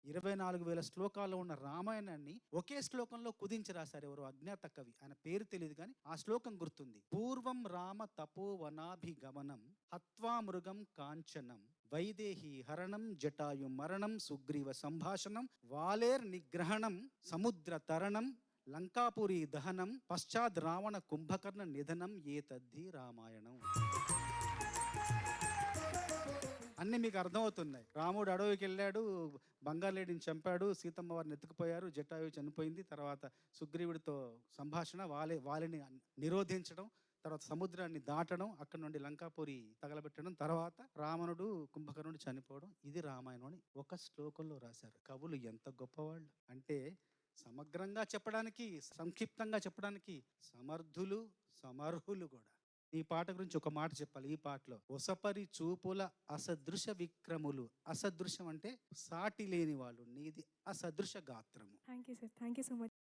24,000 శ్లోకాల్లో ఉన్న రామాయణాన్ని ఒకే శ్లోకంలో కుదించి రాశారు. ఎవరు? అజ్ఞాత కవి. ఆయన పేరు తెలియదు కానీ ఆ శ్లోకం గుర్తుంది. పూర్వం రామ తపోవనాభిగమనం హత్వా మృగం కాంచనం వైదేహి హరణం జటాయు మరణం సుగ్రీవ సంభాషణం వాలేర్ నిగ్రహణం సముద్ర తరణం లంకాపురి దహనం పశ్చాద్ రావణ కుంభకర్ణ నిధనం ఏతద్ధి రామాయణం. అన్నీ మీకు అర్థమవుతున్నాయి. రాముడు అడవికి వెళ్ళాడు, బంగారులేడిని చంపాడు, సీతమ్మ వారిని ఎత్తుకుపోయారు, జటాయు చనిపోయింది, తర్వాత సుగ్రీవుడితో సంభాషణ, వాలిని నిరోధించడం, తర్వాత సముద్రాన్ని దాటడం, అక్కడ నుండి లంకాపురి తగలబెట్టడం, తర్వాత రావణుడు కుంభకర్ణుడు చనిపోవడం. ఇది రామాయణం అని ఒక శ్లోకంలో రాశారు. కవులు ఎంత గొప్పవాళ్ళు అంటే సమగ్రంగా చెప్పడానికి, సంక్షిప్తంగా చెప్పడానికి సమర్థులు, సమర్హులు కూడా. ఈ పాట గురించి ఒక మాట చెప్పాలి. ఈ పాటలో ఒసపరి చూపుల అసదృశ విక్రములు. అసదృశ్యం అంటే సాటి లేని వాళ్ళు, నీది అసదృశ గాత్రము. Thank you sir. Thank you so much.